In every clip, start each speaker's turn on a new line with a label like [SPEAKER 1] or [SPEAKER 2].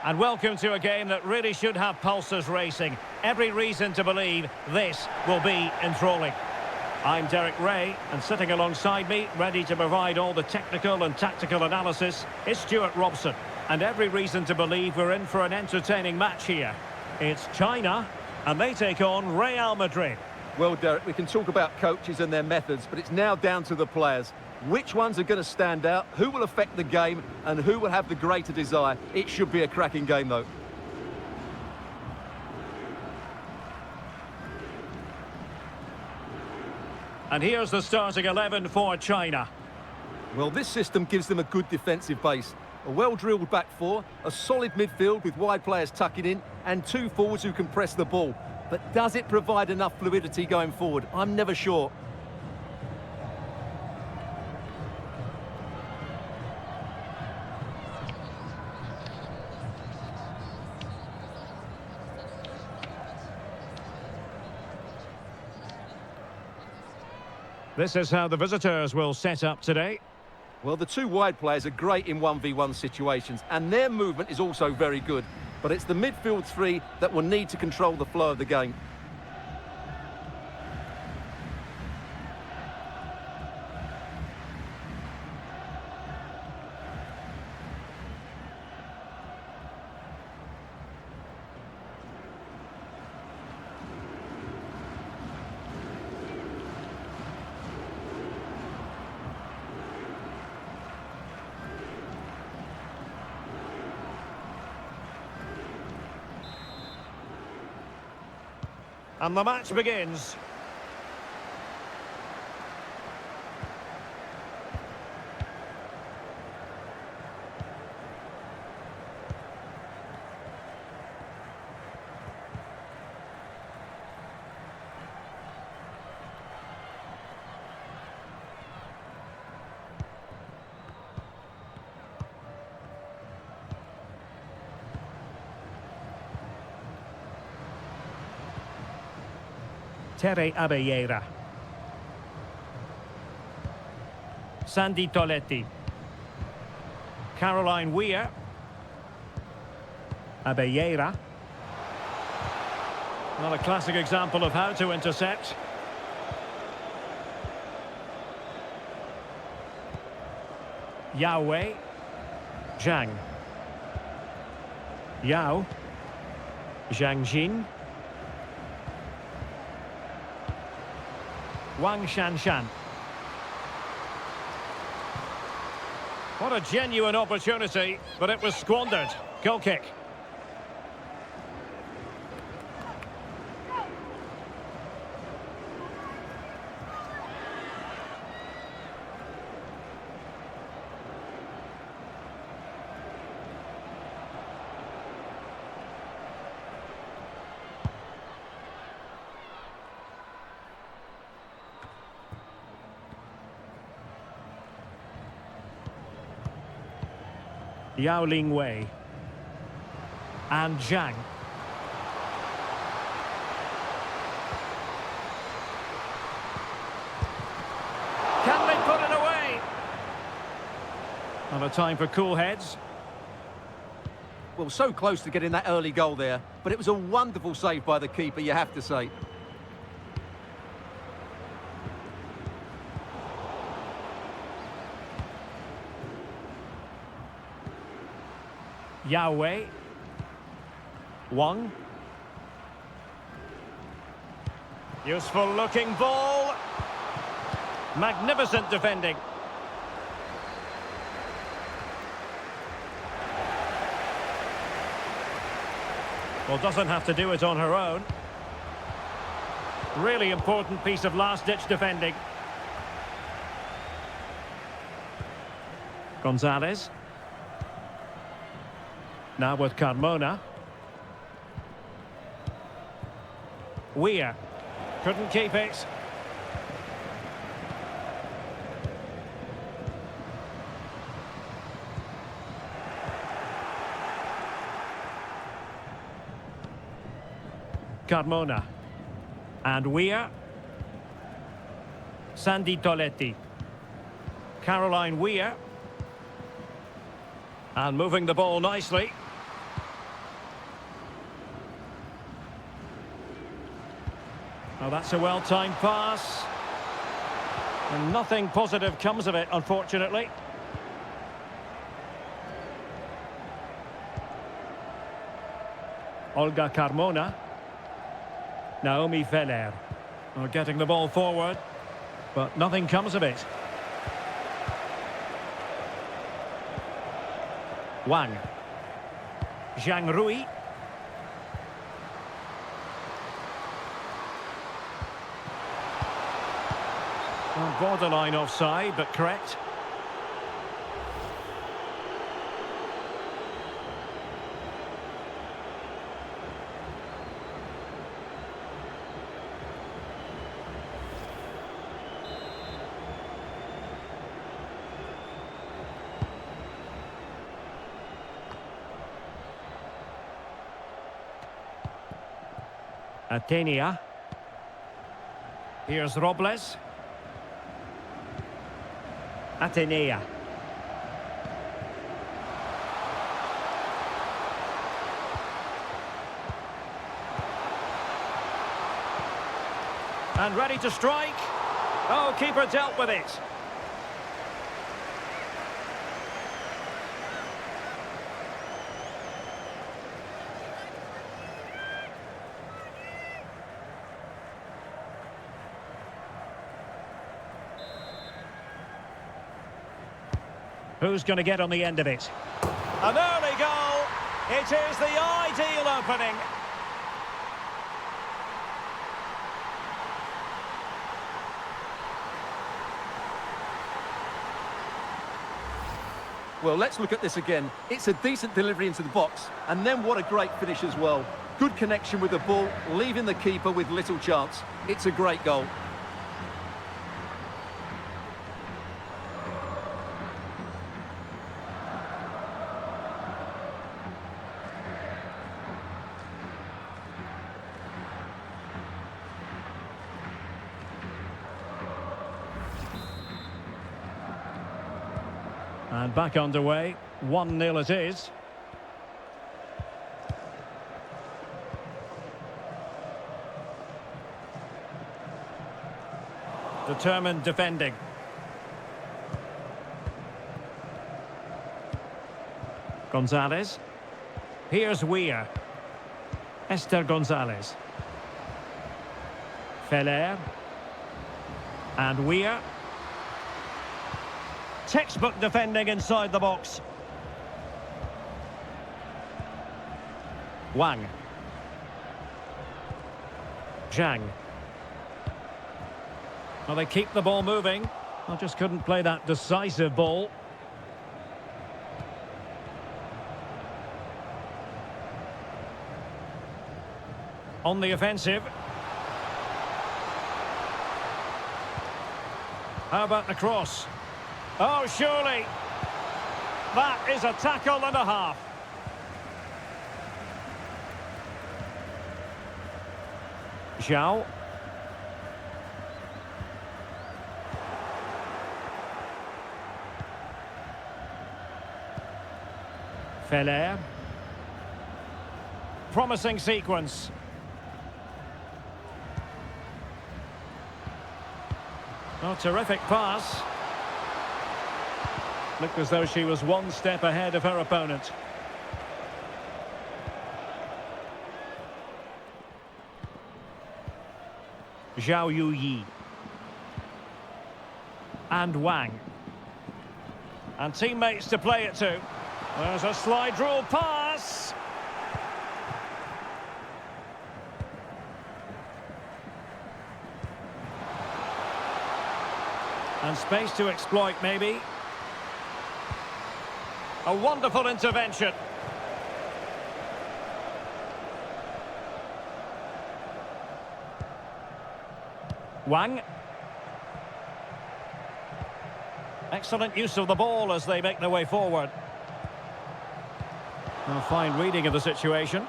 [SPEAKER 1] And welcome to a game that really should have pulses racing. Every reason to believe this will be enthralling. I'm Derek Ray, and sitting alongside me, ready to provide all the technical and tactical analysis, is Stuart Robson. And every reason to believe we're in for an entertaining match here. It's China, and they take on Real Madrid.
[SPEAKER 2] Well, Derek, we can talk about coaches and their methods, but it's now down to the players. Which ones are going to stand out, who will affect the game, and who will have the greater desire? It should be a cracking game, though.
[SPEAKER 1] And here's the starting 11 for China.
[SPEAKER 2] Well, this system gives them a good defensive base. A well-drilled back four, a solid midfield with wide players tucking in, and two forwards who can press the ball. But does it provide enough fluidity going forward? I'm never sure.
[SPEAKER 1] This is how the visitors will set up today.
[SPEAKER 2] Well, the two wide players are great in 1v1 situations, and their movement is also very good. But it's the midfield three that will need to control the flow of the game.
[SPEAKER 1] And the match begins. Tere Abelleira. Sandy Toletti. Caroline Weir. Abelleira. Not a classic example of how to intercept. Yao. Zhang. Yao. Zhang Jin. Wang Shanshan. What a genuine opportunity, but it was squandered. Goal kick. Yao Ling Wei. And Zhang. Can they put it away? Not a time for cool heads.
[SPEAKER 2] Well, so close to getting that early goal there, but it was a wonderful save by the keeper, you have to say.
[SPEAKER 1] Yao. Wang. Useful looking ball. Magnificent defending. Well, doesn't have to do it on her own. Really important piece of last-ditch defending. Gonzalez. Now with Carmona. Weir. Couldn't keep it. Carmona. And Weir. Sandy Toletti. Caroline Weir. And moving the ball nicely. Oh, that's a well-timed pass. And nothing positive comes of it, unfortunately. Olga Carmona. Naomi Feller. Oh, getting the ball forward, but nothing comes of it. Wang. Zhang Rui. Oh, borderline offside, but correct. Atenia. Here's Robles. Atenea. And ready to strike. Oh, keeper dealt with it. Who's going to get on the end of it? An early goal. It is the ideal opening.
[SPEAKER 2] Well, let's look at this again. It's a decent delivery into the box, and then what a great finish as well. Good connection with the ball, leaving the keeper with little chance. It's a great goal.
[SPEAKER 1] And back underway, 1-0 it is. Determined defending. Gonzalez. Here's Weir. Esther Gonzalez. Feller. And Weir. Textbook defending inside the box. Wang. Zhang. Well, they keep the ball moving. I just couldn't play that decisive ball. On the offensive. How about the cross? Oh, surely. That is a tackle and a half. Zhao. Feller. Promising sequence. Oh, terrific pass. Looked as though she was one step ahead of her opponent. Zhao Yuyi. And Wang. And teammates to play it to. There's a slide rule pass. And space to exploit, maybe. A wonderful intervention. Wang. Excellent use of the ball as they make their way forward. A fine reading of the situation.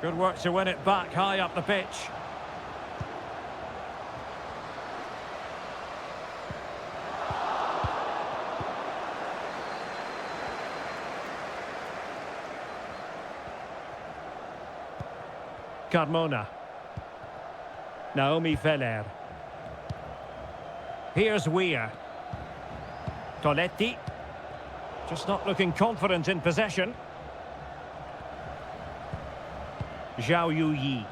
[SPEAKER 1] Good work to win it back high up the pitch. Carmona. Naomi Feller. Here's Weir. Toletti. Just not looking confident in possession. Zhao Yuyi.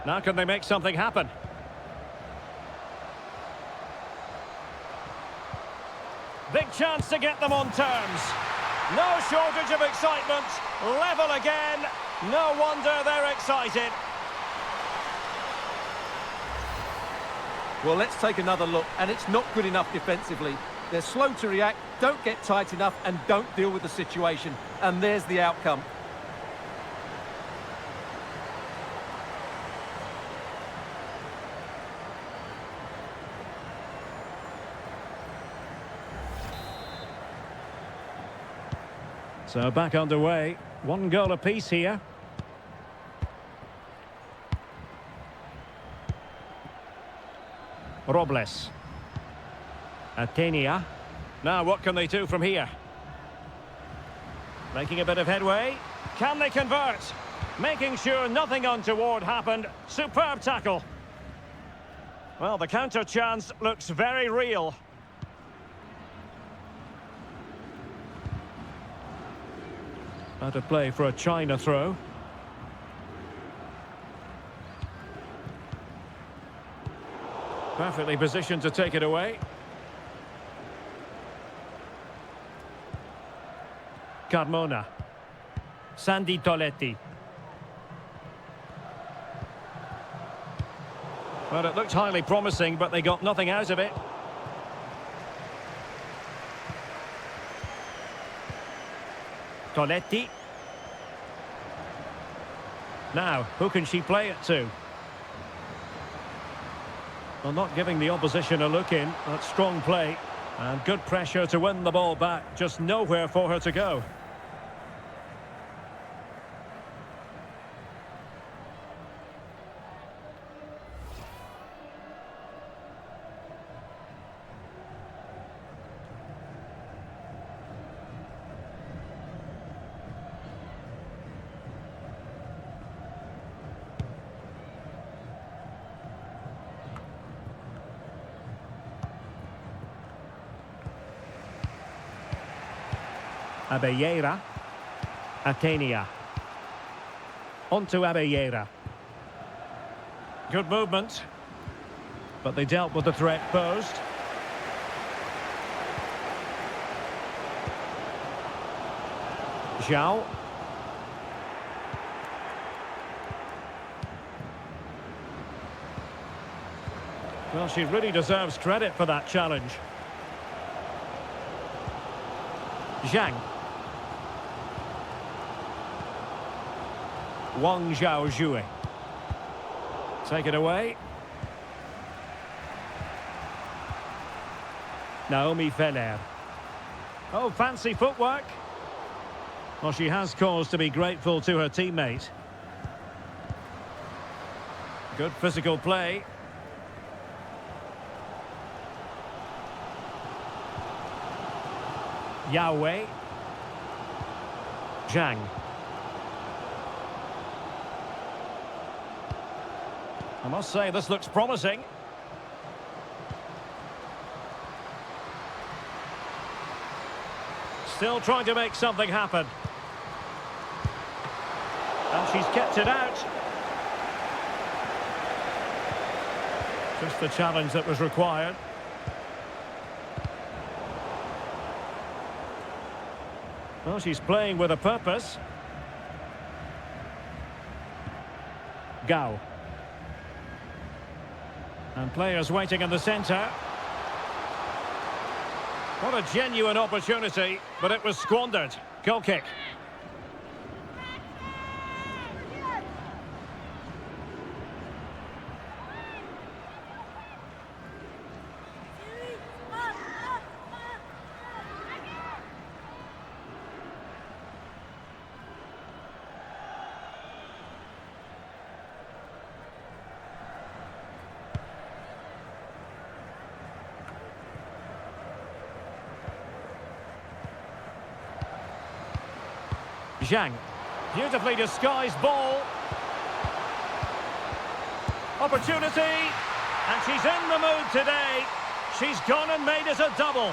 [SPEAKER 1] Now can they make something happen? Big chance to get them on terms. No shortage of excitement. Level again. No wonder they're excited.
[SPEAKER 2] Well, let's take another look, and it's not good enough defensively. They're slow to react, don't get tight enough, and don't deal with the situation. And there's the outcome.
[SPEAKER 1] So back underway. One goal apiece here. Robles. Atenia. Now what can they do from here? Making a bit of headway. Can they convert? Making sure nothing untoward happened. Superb tackle. Well, the counter chance looks very real. Out of play for a China throw. Perfectly positioned to take it away. Carmona. Sandy Toletti. Well, it looked highly promising, but they got nothing out of it. Toletti. Now, who can she play it to? Well, not giving the opposition a look in. That's strong play. And good pressure to win the ball back. Just nowhere for her to go. Abelleira. Atenia. On to Abelleira. Good movement. But they dealt with the threat posed. Zhao. Well, she really deserves credit for that challenge. Zhang. Wang Zhaozhue. Take it away. Naomi Feller. Oh, fancy footwork. Well, she has cause to be grateful to her teammate. Good physical play. Yahweh. Zhang. I must say, this looks promising. Still trying to make something happen. And she's kept it out. Just the challenge that was required. Well, she's playing with a purpose. Gao. And players waiting in the centre. What a genuine opportunity, but it was squandered. Goal kick. Zhang. Beautifully disguised ball. Opportunity. And she's in the mood today. She's gone and made it a double.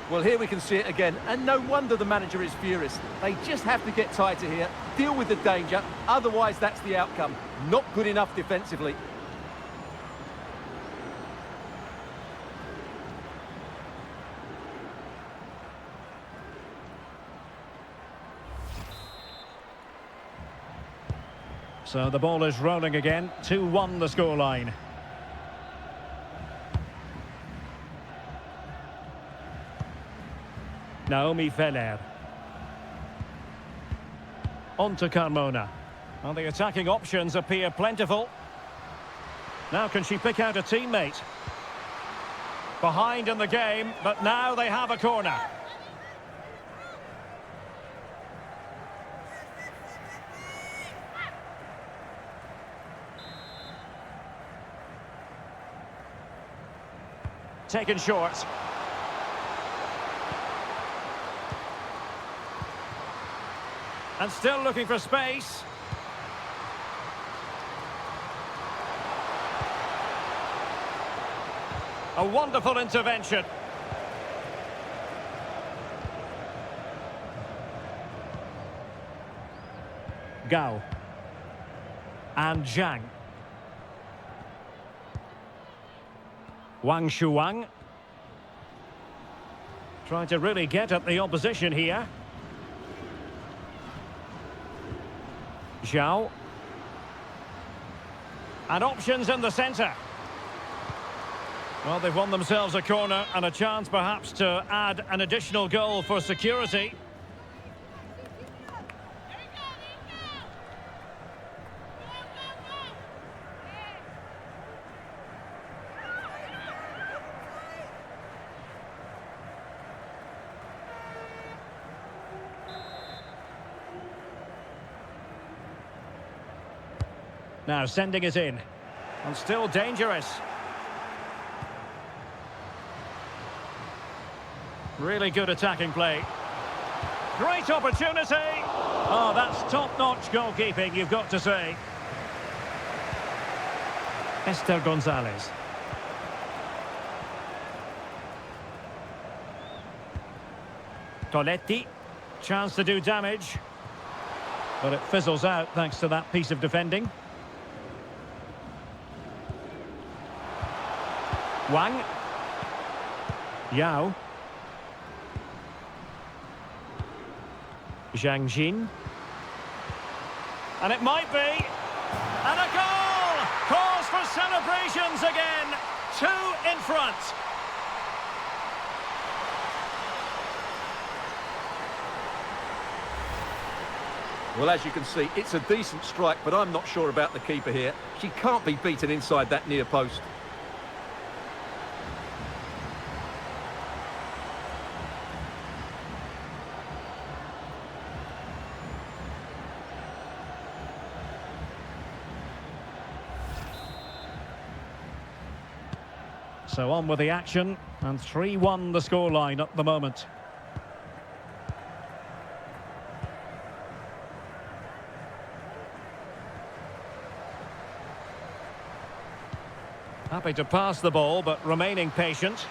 [SPEAKER 2] Well, here we can see it again, and no wonder the manager is furious. They just have to get tighter here, deal with the danger, otherwise that's the outcome. Not good enough defensively.
[SPEAKER 1] So the ball is rolling again, 2-1 the scoreline. Naomi Feller. On to Carmona. Well, the attacking options appear plentiful. Now can she pick out a teammate? Behind in the game, but now they have a corner. Taken short. And still looking for space. A wonderful intervention. Gao. And Zhang. Wang Shuang. Trying to really get at the opposition here. Zhao. And options in the centre. Well, they've won themselves a corner and a chance perhaps to add an additional goal for security. Now sending it in. And still dangerous. Really good attacking play. Great opportunity. Oh, that's top-notch goalkeeping, you've got to say. Esther Gonzalez. Toletti. Chance to do damage. But it fizzles out thanks to that piece of defending. Wang. Yao. Zhang Jin. And it might be. And a goal! Cause for celebrations again. 2 in front.
[SPEAKER 2] Well, as you can see, it's a decent strike, but I'm not sure about the keeper here. She can't be beaten inside that near post.
[SPEAKER 1] So on with the action, and 3-1 the scoreline at the moment. Happy to pass the ball, but remaining patient.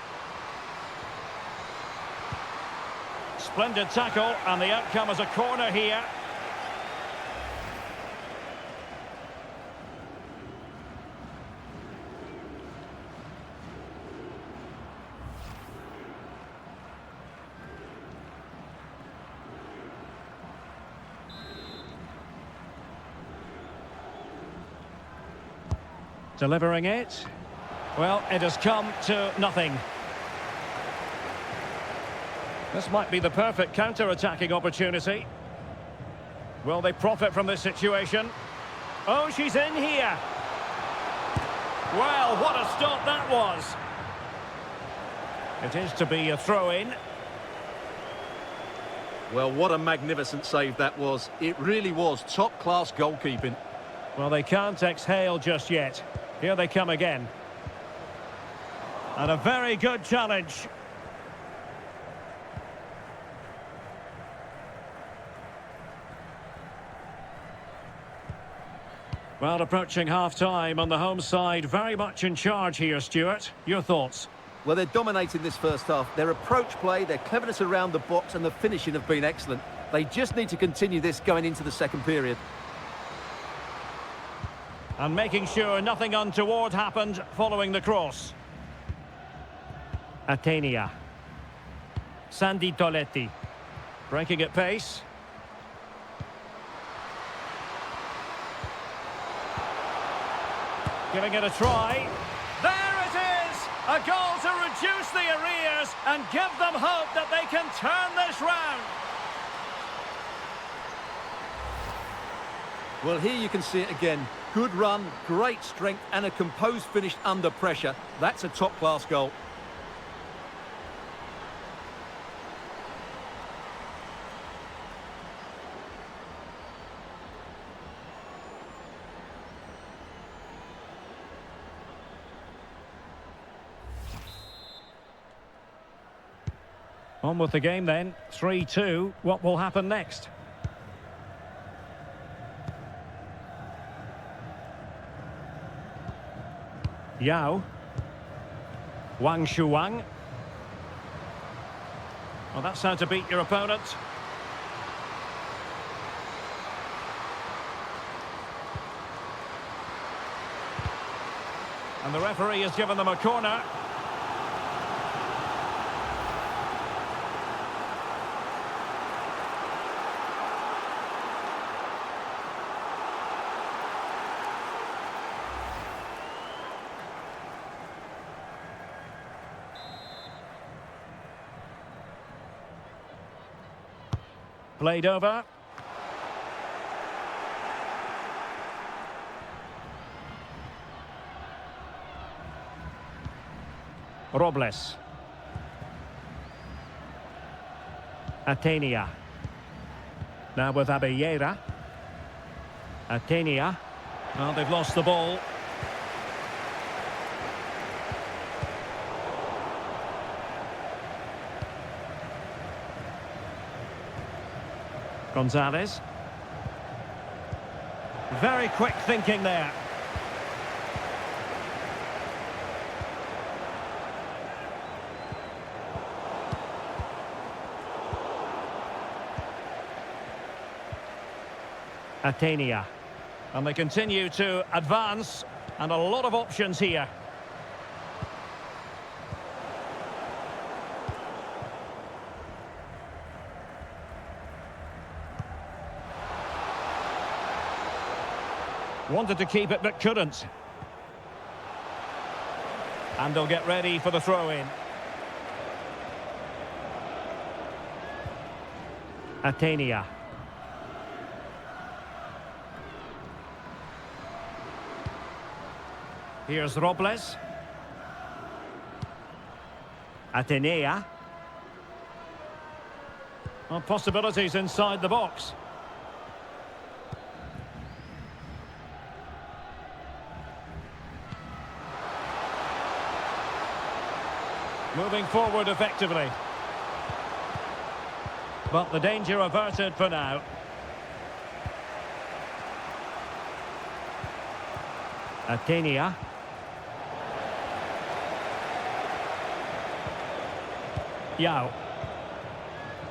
[SPEAKER 1] Splendid tackle, and the outcome is a corner here. Delivering it. Well, it has come to nothing. This might be the perfect counter-attacking opportunity. Will they profit from this situation? Oh, she's in here. Well, what a stop that was. It is to be a throw-in.
[SPEAKER 2] Well, what a magnificent save that was. It really was top-class goalkeeping.
[SPEAKER 1] Well, they can't exhale just yet. Here they come again. And a very good challenge. Well, approaching half-time on the home side, very much in charge here, Stuart. Your thoughts?
[SPEAKER 2] Well, they're dominating this first half. Their approach play, their cleverness around the box and the finishing have been excellent. They just need to continue this going into the second period.
[SPEAKER 1] And making sure nothing untoward happened following the cross. Atenia. Sandy Toletti. Breaking at pace. Giving it a try. There it is! A goal to reduce the arrears and give them hope that they can turn this round.
[SPEAKER 2] Well, here you can see it again. Good run, great strength and a composed finish under pressure. That's a top-class goal.
[SPEAKER 1] On with the game then. 3-2. What will happen next? Yao. Wang Shuang. Well, that's how to beat your opponent. And the referee has given them a corner. Played over. Robles. Atenia. Now with Abellera. Atenia. Well, they've lost the ball. Gonzalez. Very quick thinking there. Atenia. And they continue to advance, and a lot of options here. Wanted to keep it, but couldn't. And they'll get ready for the throw-in. Atenia. Here's Robles. Atenea. Well, possibilities inside the box. Moving forward effectively. But the danger averted for now. Atenia. Yao.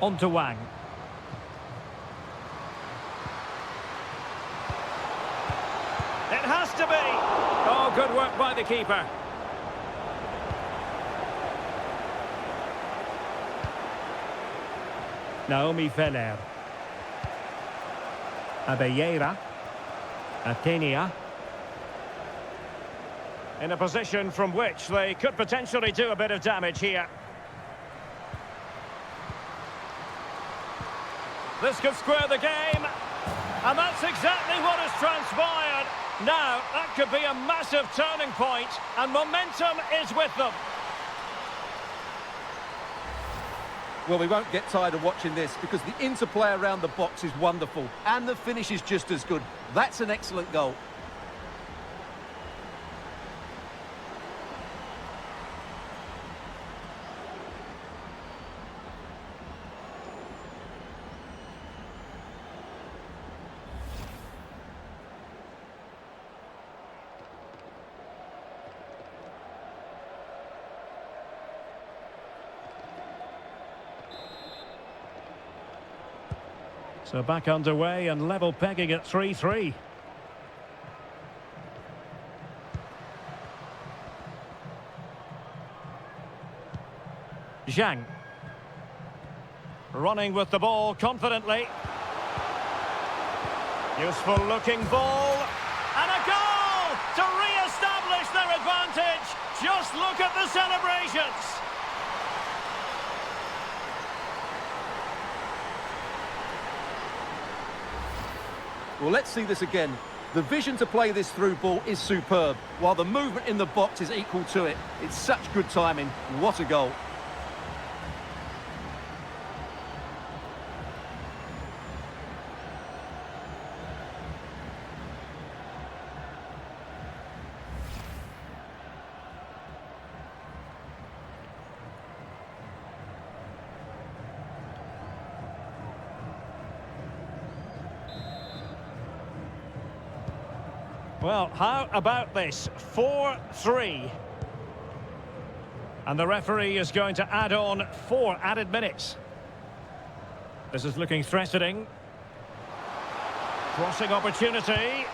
[SPEAKER 1] On to Wang. It has to be! Oh, good work by the keeper. Naomi Feller. Abellera. Atenia. In a position from which they could potentially do a bit of damage here. This could square the game. And that's exactly what has transpired. Now, that could be a massive turning point, and momentum is with them.
[SPEAKER 2] Well, we won't get tired of watching this because the interplay around the box is wonderful and the finish is just as good. That's an excellent goal.
[SPEAKER 1] So back underway and level pegging at 3-3. Zhang. Running with the ball confidently. Useful looking ball. And a goal to re-establish their advantage. Just look at the celebrations.
[SPEAKER 2] Well, let's see this again. The vision to play this through ball is superb, while the movement in the box is equal to it. It's such good timing. What a goal.
[SPEAKER 1] Well, how about this? 4-3. And the referee is going to add on 4 added minutes. This is looking threatening. Crossing opportunity.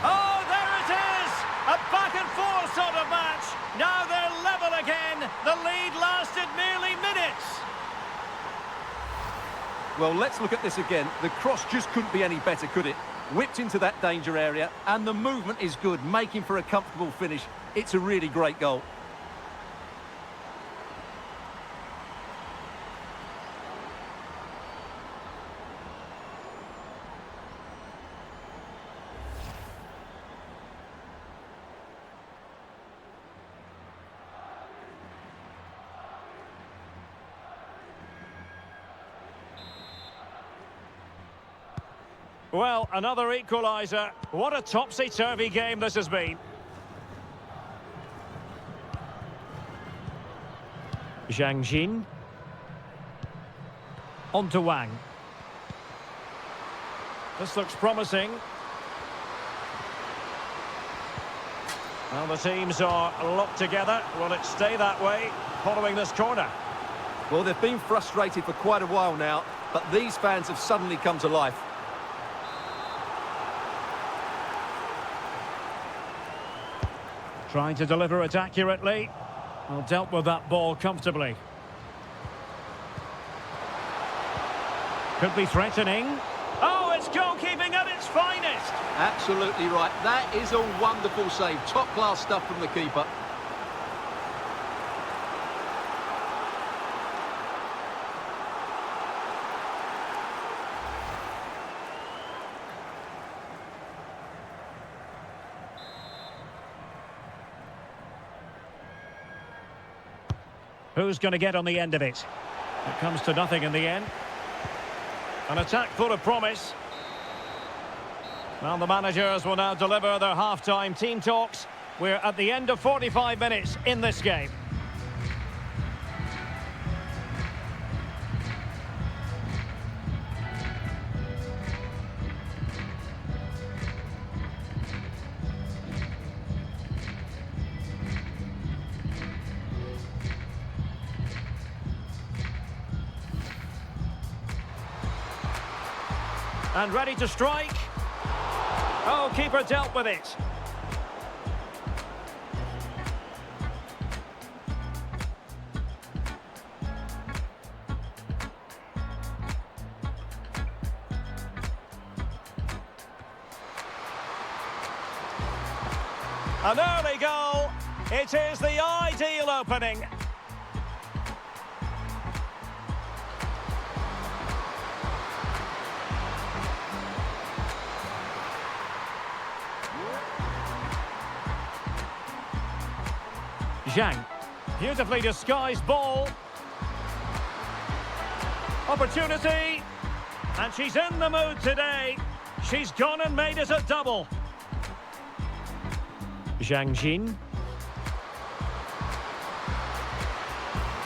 [SPEAKER 1] Oh, there it is! A back and forth sort of match. Now they're level again. The lead lasted merely minutes.
[SPEAKER 2] Well, let's look at this again. The cross just couldn't be any better, could it? Whipped into that danger area, and the movement is good, making for a comfortable finish. It's a really great goal.
[SPEAKER 1] Well, another equaliser. What a topsy-turvy game this has been. Zhang Jin. On to Wang. This looks promising. Well, the teams are locked together. Will it stay that way following this corner?
[SPEAKER 2] Well, they've been frustrated for quite a while now, but these fans have suddenly come to life.
[SPEAKER 1] Trying to deliver it accurately. Well, dealt with that ball comfortably. Could be threatening. Oh, it's goalkeeping at its finest.
[SPEAKER 2] Absolutely right. That is a wonderful save. Top-class stuff from the keeper.
[SPEAKER 1] Who's going to get on the end of it? It comes to nothing in the end. An attack full of promise. Well, the managers will now deliver their half-time team talks. We're at the end of 45 minutes in this game. And ready to strike. Oh, keeper dealt with it. An early goal. It is the ideal opening. Zhang. Beautifully disguised ball. Opportunity. And she's in the mood today. She's gone and made it a double. Zhang Jin.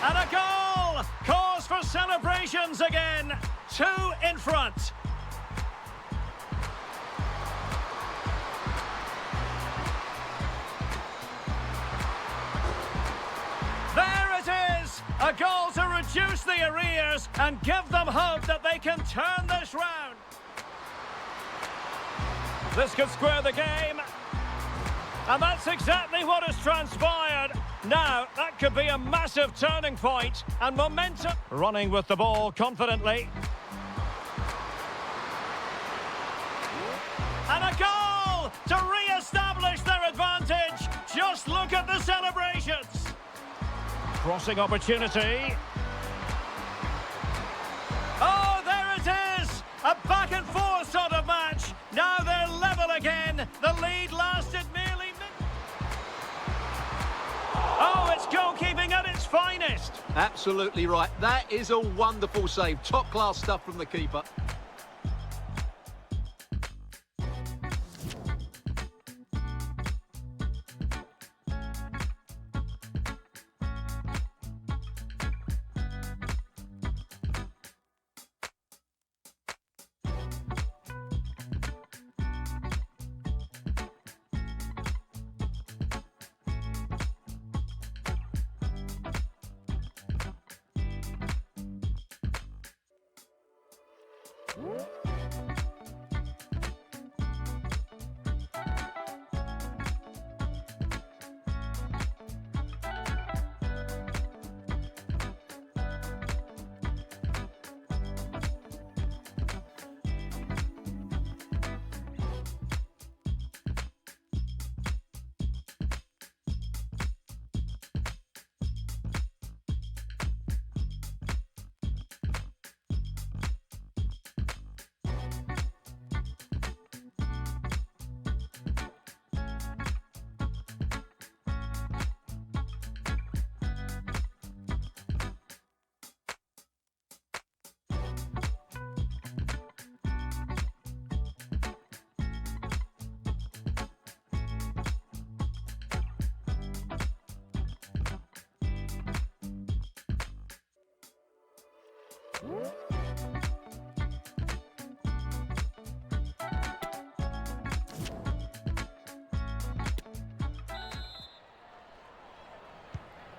[SPEAKER 1] And a goal! Cause for celebrations again. 2 in front. There it is! A goal to reduce reduce the arrears and give them hope that they can turn this round. This could square the game. And that's exactly what has transpired. Now, that could be a massive turning point, and momentum. Running with the ball confidently. And a goal to re-establish their advantage. Just look at the celebrations. Crossing opportunity. Oh, there it is! A back and forth sort of match. Now they're level again. The lead lasted merely Oh, it's goalkeeping at its finest.
[SPEAKER 2] Absolutely right. That is a wonderful save. Top-class stuff from the keeper.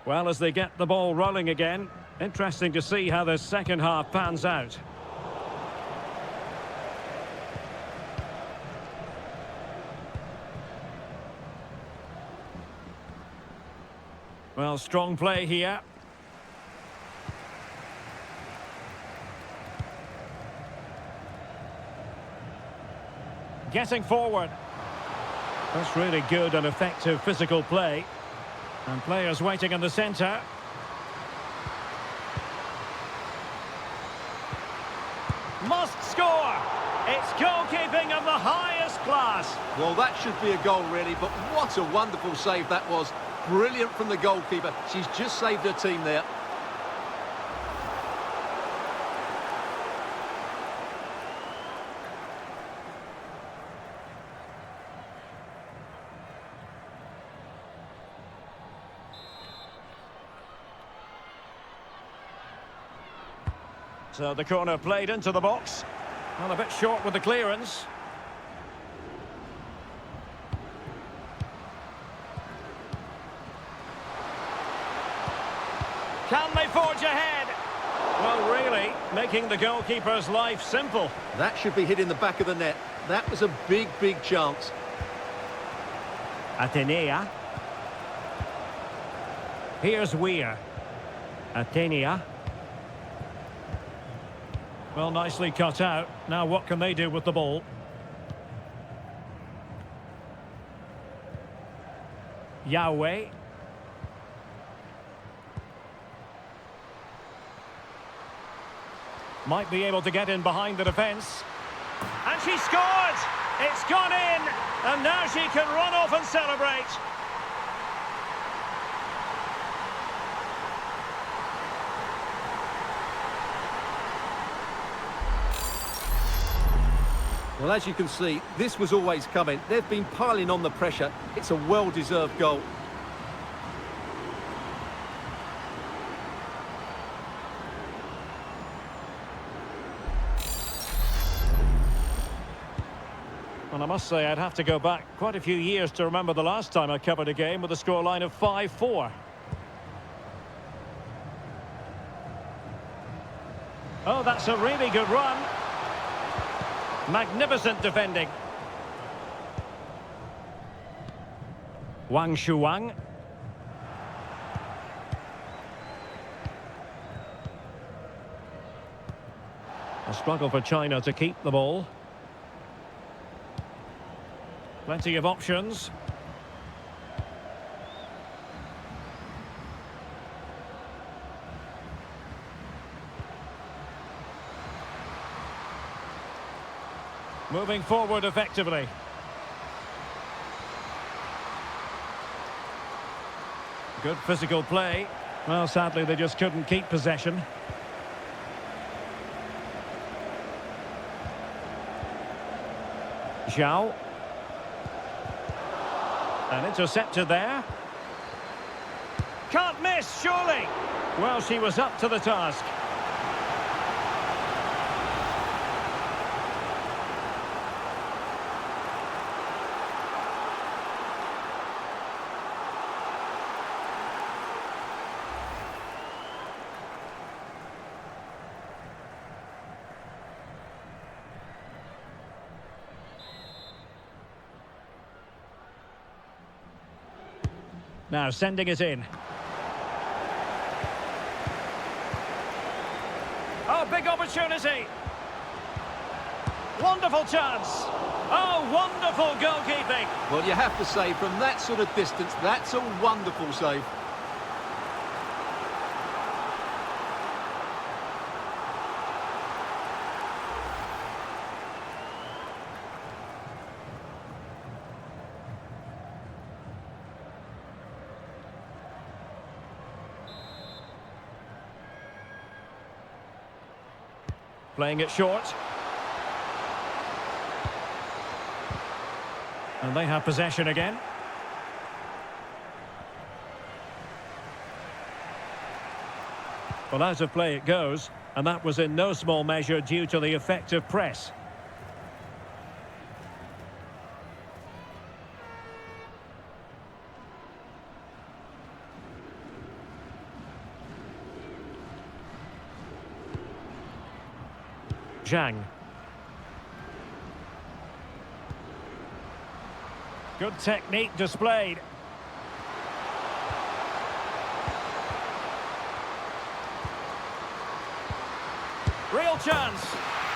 [SPEAKER 1] Well, as they get the ball rolling again, interesting to see how the second half pans out. Well, strong play here. Getting forward. That's really good and effective physical play. And players waiting in the centre. Must score! It's goalkeeping of the highest class.
[SPEAKER 2] Well, that should be a goal, really, but what a wonderful save that was. Brilliant from the goalkeeper. She's just saved her team there.
[SPEAKER 1] So the corner played into the box. Well, a bit short with the clearance. Can they forge ahead? Well, really, making the goalkeeper's life simple.
[SPEAKER 2] That should be hit in the back of the net. That was a big, big chance.
[SPEAKER 1] Atenea. Here's Weir. Atenea. Well, nicely cut out. Now what can they do with the ball? Yahweh. Might be able to get in behind the defence. And she scored! It's gone in! And now she can run off and celebrate.
[SPEAKER 2] Well, as you can see, this was always coming. They've been piling on the pressure. It's a well-deserved goal.
[SPEAKER 1] And I must say, I'd have to go back quite a few years to remember the last time I covered a game with a scoreline of 5-4. Oh, that's a really good run. Magnificent defending. Wang Shuang. A struggle for China to keep the ball. Plenty of options. Moving forward effectively. Good physical play. Well, sadly, they just couldn't keep possession. Zhao. And intercepted there. Can't miss, surely. Well, she was up to the task. Now sending it in. Oh, big opportunity. Wonderful chance. Oh, wonderful goalkeeping.
[SPEAKER 2] Well, you have to say, from that sort of distance, that's a wonderful save.
[SPEAKER 1] Playing it short. And they have possession again. Well, out of play it goes, and that was in no small measure due to the effective press. Zhang. Good technique displayed. Real chance.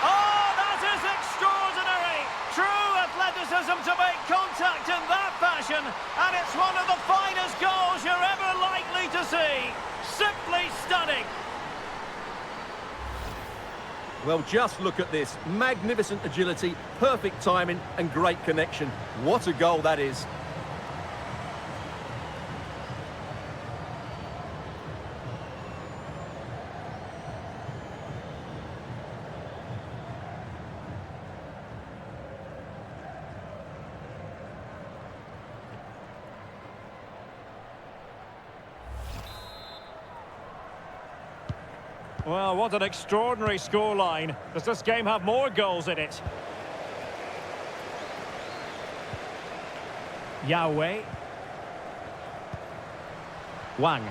[SPEAKER 1] Oh, that is extraordinary. True athleticism to make contact in that fashion, and it's one of the finest goals you're ever likely to see. Simply stunning.
[SPEAKER 2] Well, just look at this. Magnificent agility, perfect timing and great connection. What a goal that is.
[SPEAKER 1] Well, what an extraordinary scoreline. Does this game have more goals in it? Yahweh. Wang.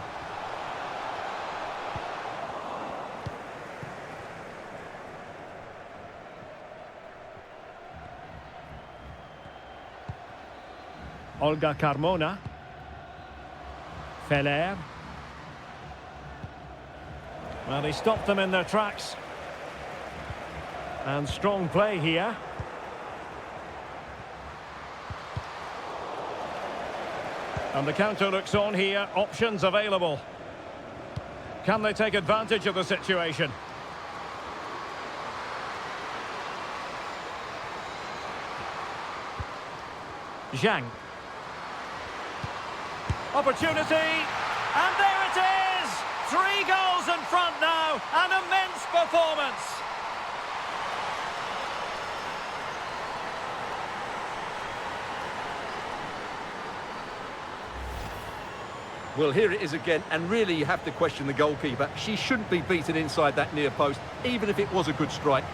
[SPEAKER 1] Olga Carmona. Feller. Well, he stopped them in their tracks. And strong play here. And the counter looks on here. Options available. Can they take advantage of the situation? Zhang. Opportunity. And there it is! 3 goals in front now. An immense performance.
[SPEAKER 2] Well, here it is again, and really you have to question the goalkeeper. She shouldn't be beaten inside that near post, even if it was a good strike.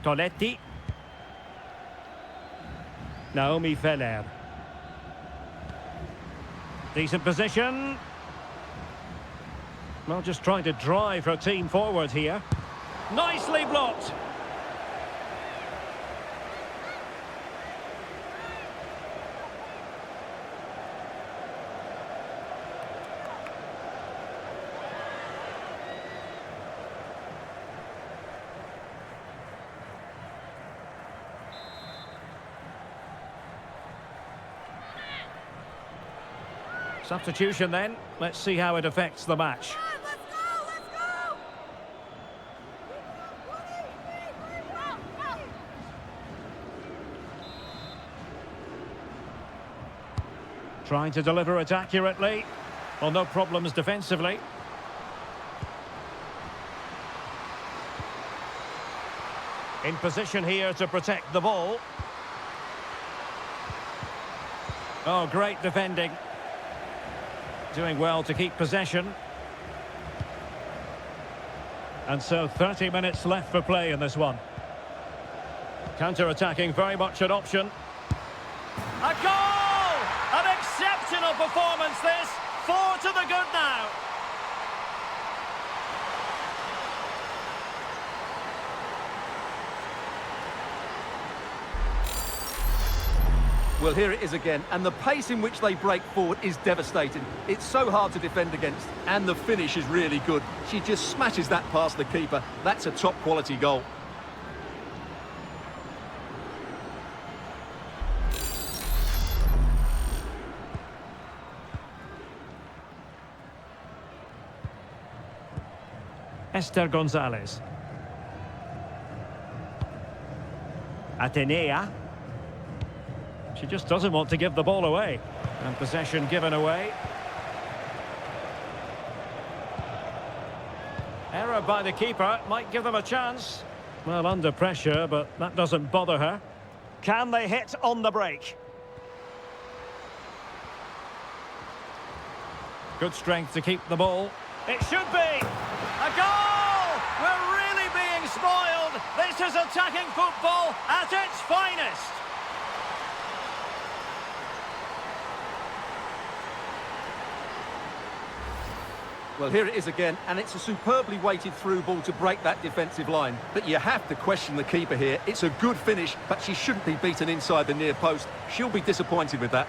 [SPEAKER 1] Toletti. Naomi Feller. Decent position. Well, just trying to drive her team forward here. Nicely blocked. Substitution then. Let's see how it affects the match. Trying to deliver it accurately. Well, no problems defensively. In position here to protect the ball. Oh, great defending. Doing well to keep possession. And so 30 minutes left for play in this one. Counter-attacking, very much an option. A goal! An exceptional performance this. 4 to the good now.
[SPEAKER 2] Well, here it is again, and the pace in which they break forward is devastating. It's so hard to defend against, and the finish is really good. She just smashes that past the keeper. That's a top-quality goal.
[SPEAKER 1] Esther Gonzalez. Atenea. She just doesn't want to give the ball away. And possession given away. Error by the keeper might give them a chance. Well, under pressure, but that doesn't bother her. Can they hit on the break? Good strength to keep the ball. It should be! A goal! We're really being spoiled! This is attacking football at its finest!
[SPEAKER 2] Well, here it is again, and it's a superbly weighted through ball to break that defensive line. But you have to question the keeper here. It's a good finish, but she shouldn't be beaten inside the near post. She'll be disappointed with that.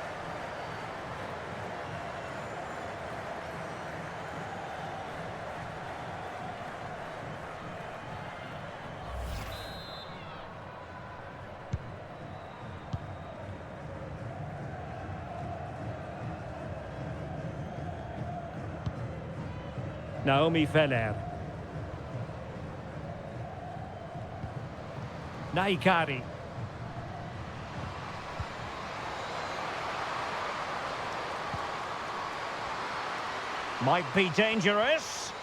[SPEAKER 1] Naomi Feller. Naikari. Might be dangerous.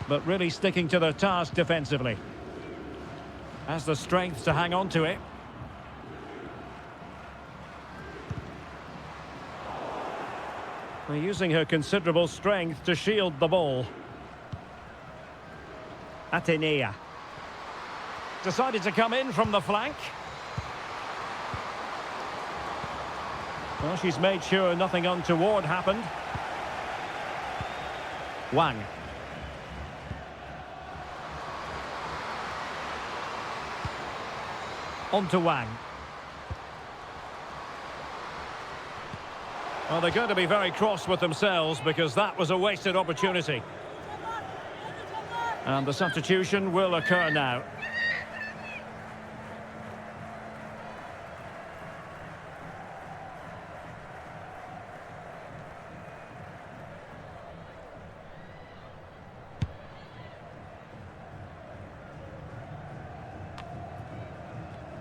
[SPEAKER 1] But really sticking to their task defensively. Has the strength to hang on to it. They're using her considerable strength to shield the ball. Atenea. Decided to come in from the flank. Well, she's made sure nothing untoward happened. Wang. On to Wang. Well, they're going to be very cross with themselves because that was a wasted opportunity. And the substitution will occur now.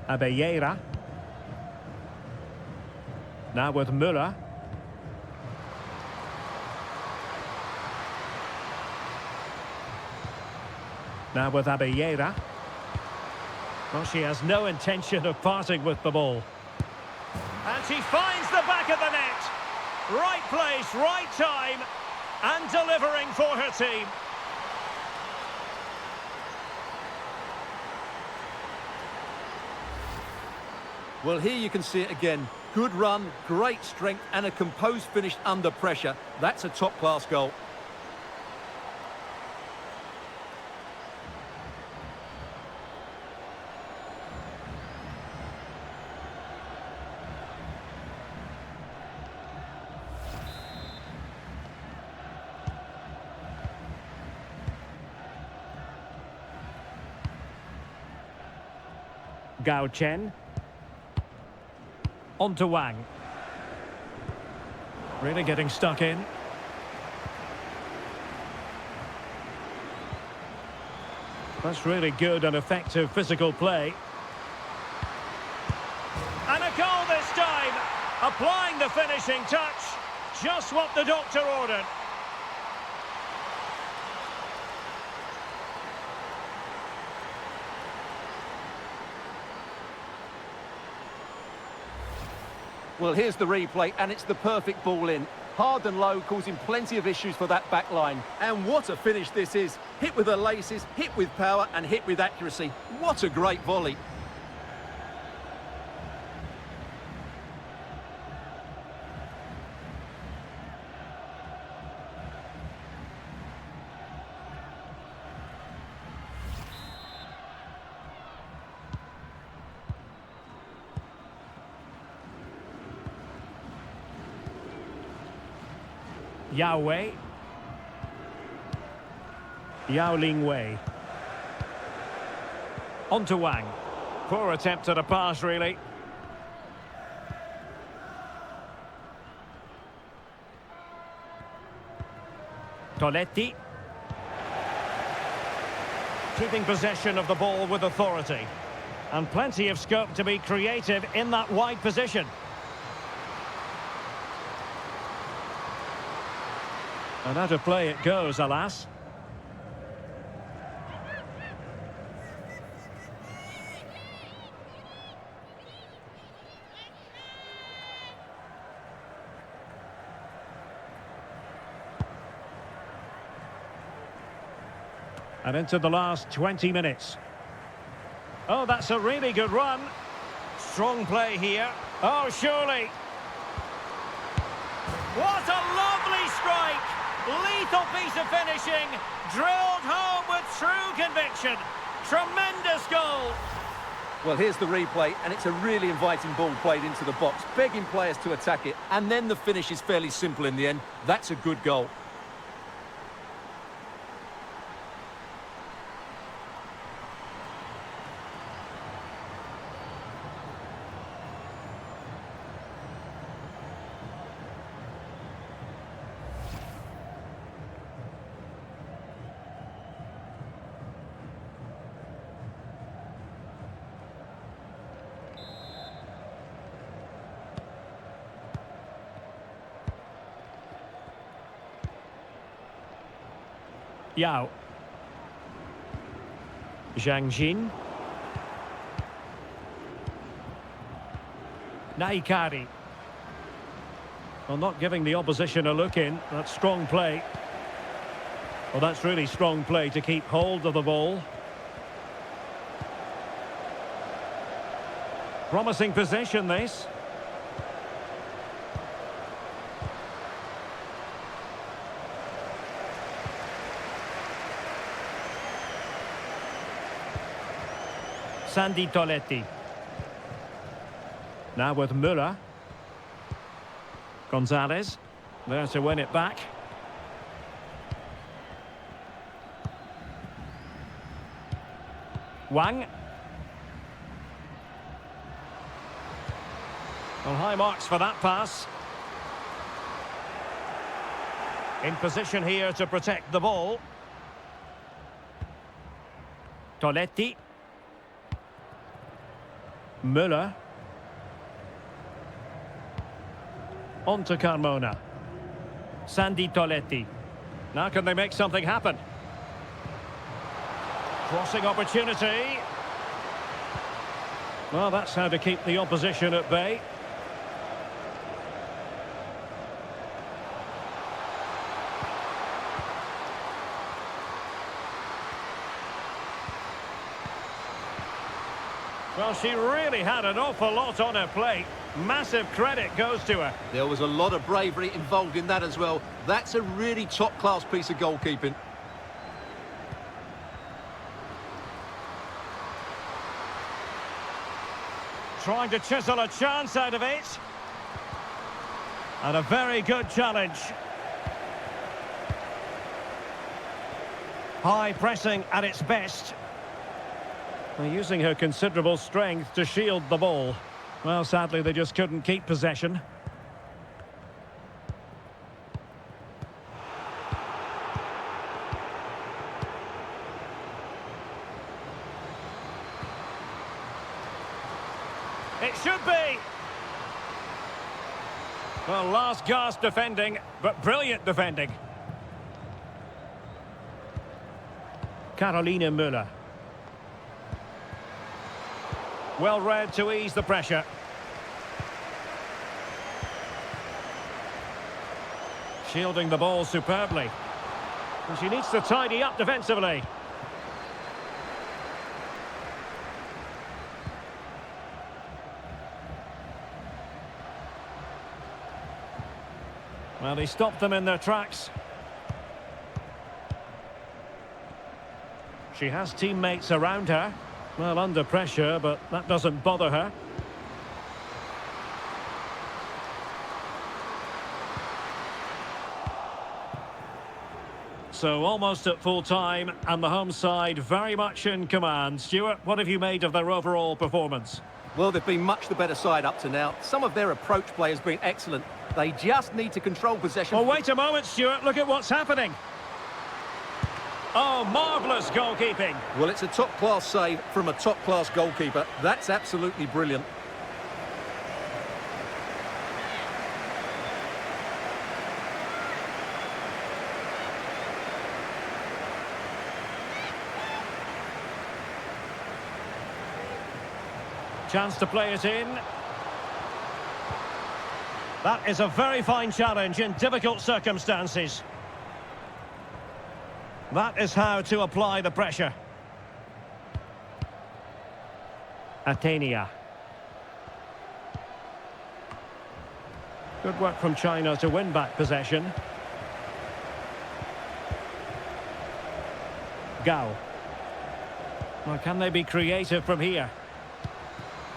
[SPEAKER 1] Abelleira. Now with Müller. Now with Abelleira. Well, she has no intention of parting with the ball. And she finds the back of the net. Right place, right time, and delivering for her team.
[SPEAKER 2] Well, here you can see it again. Good run, great strength, and a composed finish under pressure. That's a top-class goal.
[SPEAKER 1] Gao Chen. On to Wang. Really getting stuck in. That's really good and effective physical play. And a goal this time! Applying the finishing touch. Just what the doctor ordered.
[SPEAKER 2] Well, here's the replay, and it's the perfect ball in. Hard and low, causing plenty of issues for that back line. And what a finish this is. Hit with the laces, hit with power, and hit with accuracy. What a great volley.
[SPEAKER 1] Yao Wei. Yao Ling Wei. On to Wang. Poor attempt at a pass, really. Toletti. Keeping possession of the ball with authority. And plenty of scope to be creative in that wide position. And out of play it goes, alas. And into the last 20 minutes. Oh, that's a really good run. Strong play here. Oh, surely. What a lovely strike! Lethal piece of finishing, drilled home with true conviction. Tremendous goal.
[SPEAKER 2] Well, here's the replay, and it's a really inviting ball played into the box, begging players to attack it, and then the finish is fairly simple in the end. That's a good goal.
[SPEAKER 1] Yao. Zhang Jin. Naikari. Well, not giving the opposition a look in. That's strong play. Well, that's really strong play to keep hold of the ball. Promising possession, this. Sandy Toletti. Now with Müller. Gonzalez. There to win it back. Wang. Well, high marks for that pass. In position here to protect the ball. Toletti. Müller. On to Carmona. Sandy Toletti. Now can they make something happen? Crossing opportunity. Well, that's how to keep the opposition at bay. Well, she really had an awful lot on her plate. Massive credit goes to her.
[SPEAKER 2] There was a lot of bravery involved in that as well. That's a really top-class piece of goalkeeping.
[SPEAKER 1] Trying to chisel a chance out of it. And a very good challenge. High pressing at its best. They're using her considerable strength to shield the ball. Well, sadly, they just couldn't keep possession. It should be. Well, last gasp defending, but brilliant defending. Carolina Müller. Well read to ease the pressure. Shielding the ball superbly. And she needs to tidy up defensively. Well, he stopped them in their tracks. She has teammates around her. Well, under pressure, but that doesn't bother her. So almost at full time, and the home side very much in command. Stuart, what have you made of their overall performance?
[SPEAKER 2] Well, they've been much the better side up to now. Some of their approach play has been excellent. They just need to control possession.
[SPEAKER 1] Well, wait a moment, Stuart. Look at what's happening. Oh, marvellous goalkeeping.
[SPEAKER 2] Well, it's a top-class save from a top-class goalkeeper. That's absolutely brilliant.
[SPEAKER 1] Chance to play it in. That is a very fine challenge in difficult circumstances. That is how to apply the pressure. Atenia. Good work from China to win back possession. Gao. Well, can they be creative from here?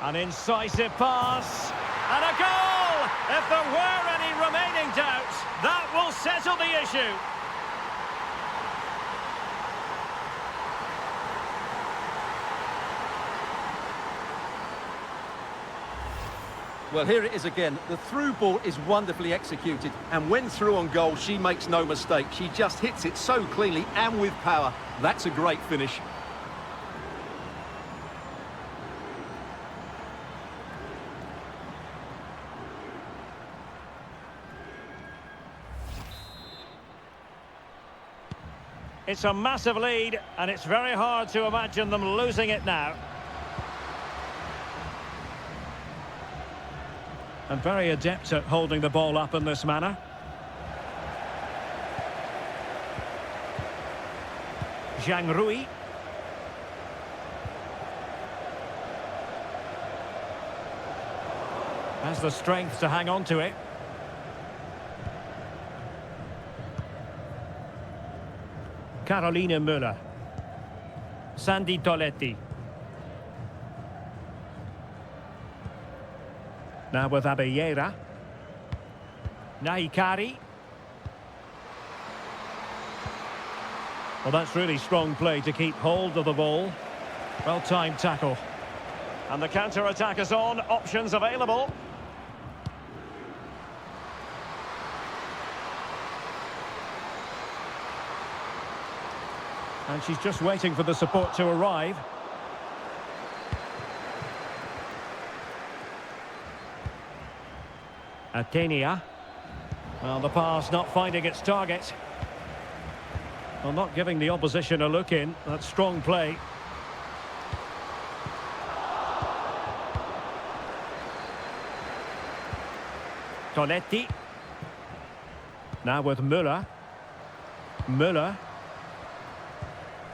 [SPEAKER 1] An incisive pass. And a goal! If there were any remaining doubts, that will settle the issue.
[SPEAKER 2] Well, here it is again. The through ball is wonderfully executed. And when through on goal, she makes no mistake. She just hits it so cleanly and with power. That's a great finish.
[SPEAKER 1] It's a massive lead, and it's very hard to imagine them losing it now. And very adept at holding the ball up in this manner. Zhang Rui. Has the strength to hang on to it. Carolina Müller. Sandy Toletti. Now with Abellera. Nahikari. Well, that's really strong play to keep hold of the ball. Well-timed tackle. And the counter-attack is on. Options available. And she's just waiting for the support to arrive. Atenia. Well, the pass not finding its target. Well, not giving the opposition a look in. That's strong play. Toletti. Now with Müller. Müller.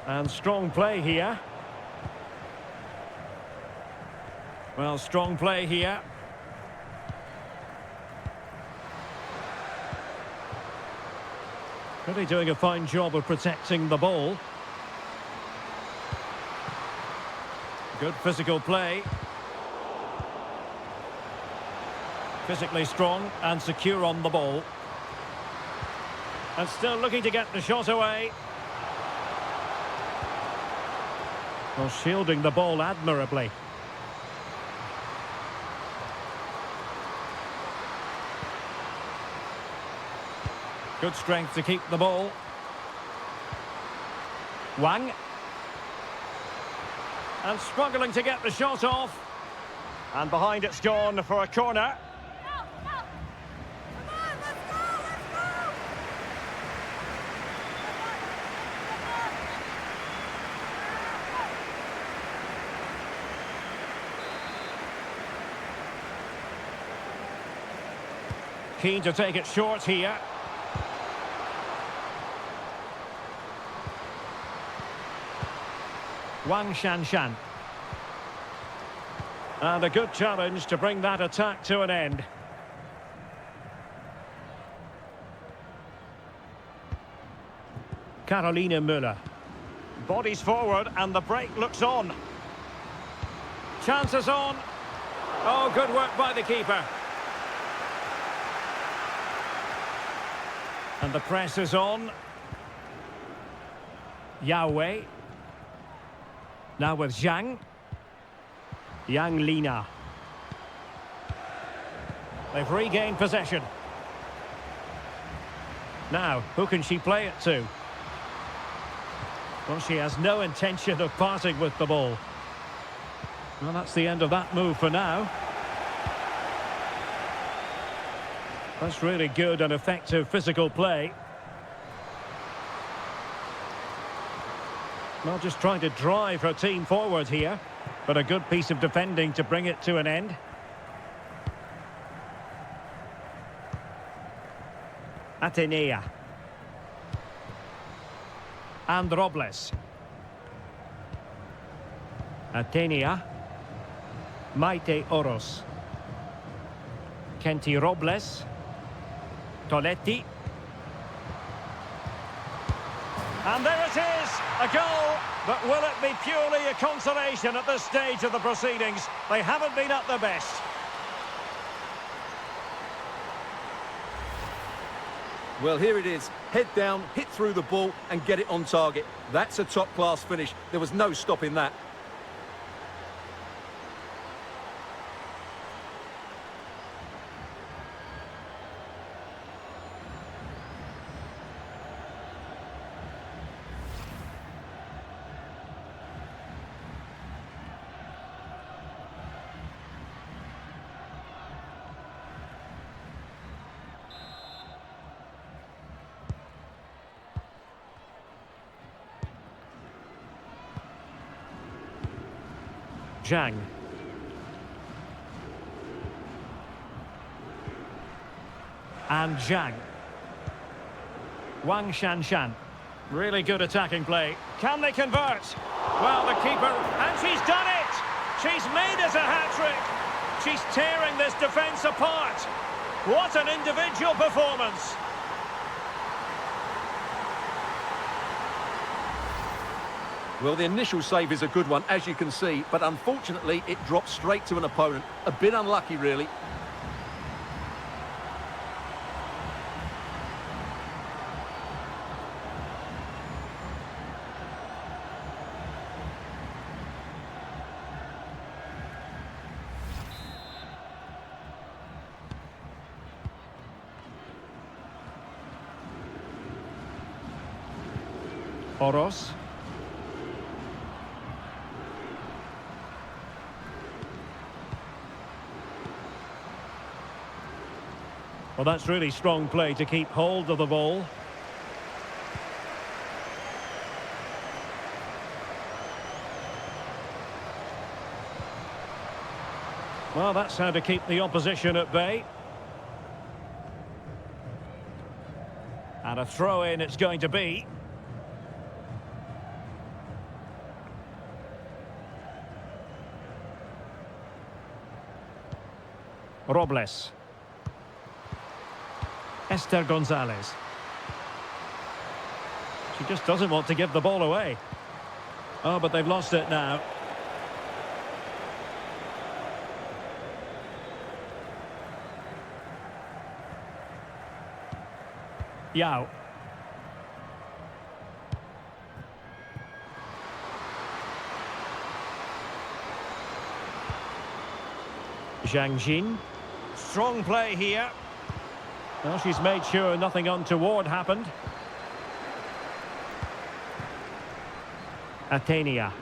[SPEAKER 1] And strong play here. Well, strong play here. Really doing a fine job of protecting the ball. Good physical play. Physically strong and secure on the ball. And still looking to get the shot away. Well, shielding the ball admirably. Good strength to keep the ball. Wang. And struggling to get the shot off. And behind it's gone for a corner. Keen to take it short here. Wang Shanshan. And a good challenge to bring that attack to an end. Carolina Müller. Bodies forward and the break looks on. Chances on. Oh, good work by the keeper. And the press is on. Yahweh. Now with Zhang. Yang Lina. They've regained possession. Now, who can she play it to? Well, she has no intention of parting with the ball. Well, that's the end of that move for now. That's really good and effective physical play. Well, just trying to drive her team forward here. But a good piece of defending to bring it to an end. Atenea. And Robles. Atenea. Maite Oros. Kenty Robles. Toletti. And there it is, a goal. But will it be purely a consolation at this stage of the proceedings? They haven't been at their best.
[SPEAKER 2] Well, here it is. Head down, hit through the ball and get it on target. That's a top-class finish. There was no stopping that.
[SPEAKER 1] Zhang. And Zhang. Wang Shanshan. Really good attacking play. Can they convert? Well, the keeper... And she's done it! She's made it a hat-trick! She's tearing this defence apart! What an individual performance!
[SPEAKER 2] Well, the initial save is a good one, as you can see, but unfortunately it dropped straight to an opponent. A bit unlucky, really.
[SPEAKER 1] Oros. Well, that's really strong play to keep hold of the ball. Well, that's how to keep the opposition at bay. And a throw-in it's going to be. Robles. Esther Gonzalez. She just doesn't want to give the ball away. Oh, but they've lost it now. Yao. Zhang Jin. Strong play here. Well, she's made sure nothing untoward happened. Atenia.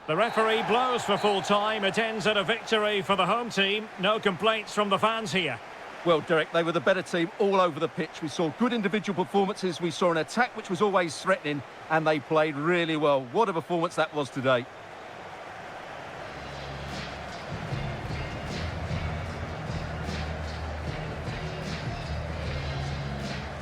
[SPEAKER 1] The referee blows for full time. It ends at a victory for the home team. No complaints from the fans here.
[SPEAKER 2] Well, Derek, they were the better team all over the pitch. We saw good individual performances. We saw an attack which was always threatening, and they played really well. What a performance that was today.